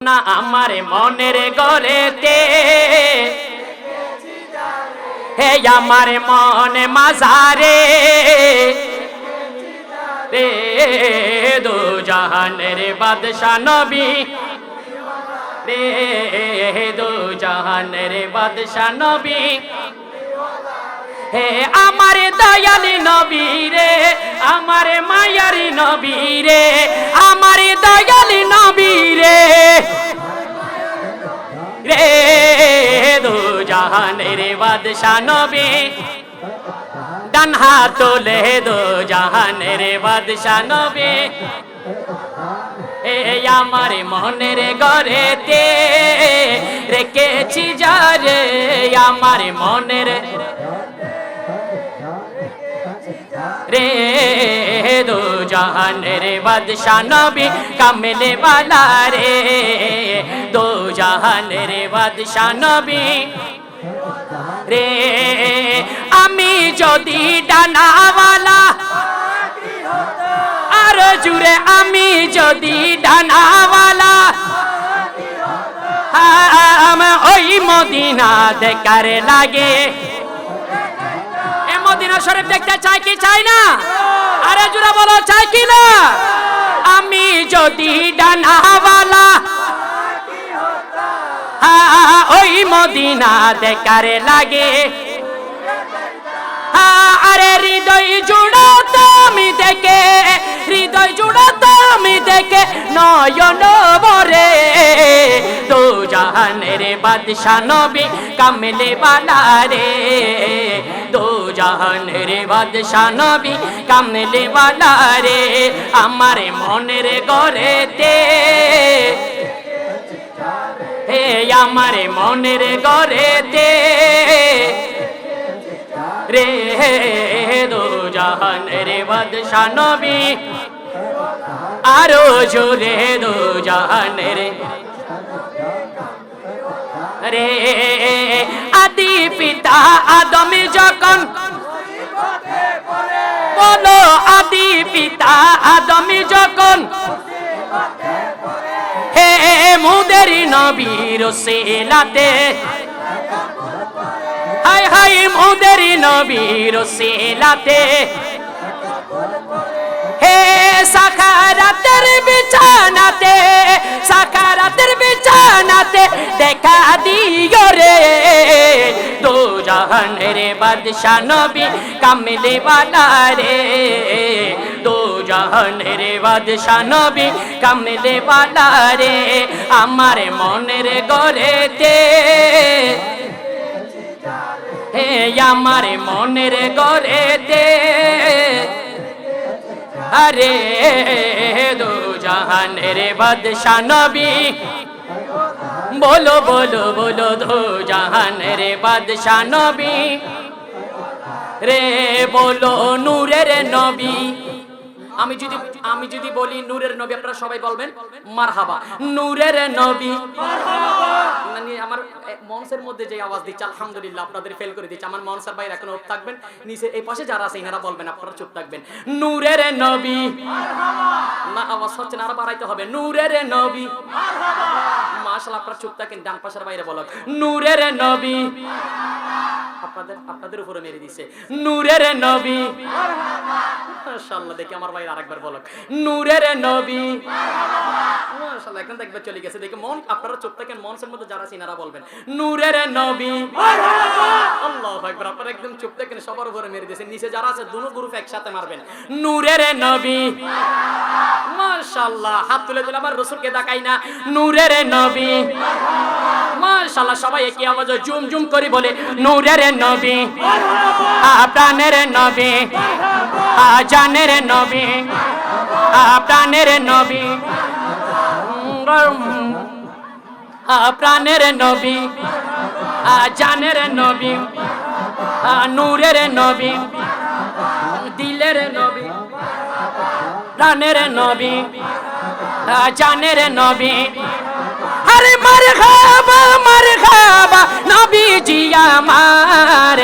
না আমার মনের গড়েতে, হে আমার মনে মাজারে রে দো জাহানের বাদশা নবী রে দো জাহানের বাদশা নবী, হে আমার দয়ালি নবী রে, আমার মায়ারি নবী রে, আমার দয়ালি নবী রে রে দো জাহানের বাদশা নবী, ডান হাত তোলে দো জাহানের বাদশা নবী, এই আমার মনের ঘরেতে রেখেছি যারে, আমার মনের রে দো জাহানের বাদশা নবী, কামলে वाला রে দো জাহানের বাদশা নবী রে, আমি যদি ডানাওয়ালা আর জুড়ে, আমি যদি ডানাওয়ালা ওই মদিনা দেখার লাগে, এ মদিনা শরীফ দেখতে চাই কি চাই না? আরে জুড়ে বলো চাই কি না? আমি যদি ডানাওয়ালা ওই মদিনা দেখার লাগে, আরে হৃদয় জুড়ো তুমি দেখে, হৃদয় জুড়ো তুমি দেখে নয়ন ভরে দো জাহানের বাদশা নবী, কামলে वाला রে দো জাহানের বাদশা নবী, কামলে वाला রে, আমার মনের ঘরেতে হে আমার মনের ঘরেতে রে দো জাহানের বাদশা নবী, আরো জোরে দো জাহানের রে, আদি পিতা আদম যখন বলো, আদি পিতা আদম যখন হে মুদের নবীর সিলাতে, হায় হায় মুদের নবীর সিলাতে, হে সাখারাতের বিছানাতে, সাখারাতের বিছানাতে দেখা দিও রে দো জাহানের বাদশা নবী, কামলে वाला রে দো জাহানের বাদশা নবী, কামলে वाला রে, আমার মনের ঘরেতে হে আমার মনের ঘরেতে আরে দো জাহানের বাদশা নবী, বলো বলো বলো দো জাহানের বাদশা নবী রে, বলো নূরের নবী, আমি যদি বলি নূরের নবী, আপনারা সবাই বলবেন মারহাবা, নূরের নবী মারহাবা। মানে আমার মঞ্চের মধ্যে যে আওয়াজ দিচ্ছে আলহামদুলিল্লাহ, আপনাদের ফেল করে দিচ্ছে, আমার মঞ্চের বাইরে এখন চুপ থাকবেন, নিচে এই পাশে যারা আছে এনারা বলবেন, আপনারা চুপ থাকবেন, নূরের নবী মারহাবা, না আওয়াজ হচ্ছে না, আরো বাড়াইতে হবে, নূরের নবী মারহাবা, মাশাআল্লাহ, আপনারা চুপ থাকেন, ডান পাশের বাইরে বলো নূরের নবী মারহাবা, আপনাদের উপরে মেরে দিছে, নূরের নবী মারহাবা, মাশাআল্লাহ, দেখি আমার ভাই আরেকবার বলো নূরের নবী মারহাবা, মাশাআল্লাহ, এখন দেখবে চলে গেছে, দেখি মন, আপনারা চুপ থাকেন, মনসের মধ্যে যারা সিনারা বলবেন নূরের নবী মারহাবা, আল্লাহু আকবার, আপনারা একদম চুপ থাকেন, সবার উপরে মেরে দিয়েছেন, নিচে যারা আছে দুনো গ্রুপ একসাথে মারবেন নূরের নবী মারহাবা, মাশাআল্লাহ, হাত তুলে দিলে আমার রাসূলকে দেখাই না, নূরের নবী মারহাবা, মাশাআল্লাহ, সবাই একই আওয়াজে জুম জুম করে বলে নূরের নবী মারহাবা, প্রাণের নবী মারহাবা, জানের নবী প্রাণের নবী, প্রাণের নবী জানের নবী, নূরের নবী, দিলের নবী, প্রাণের নবী জানের নবী, আরে মারহাবা মারহাবা নবীজি আমার,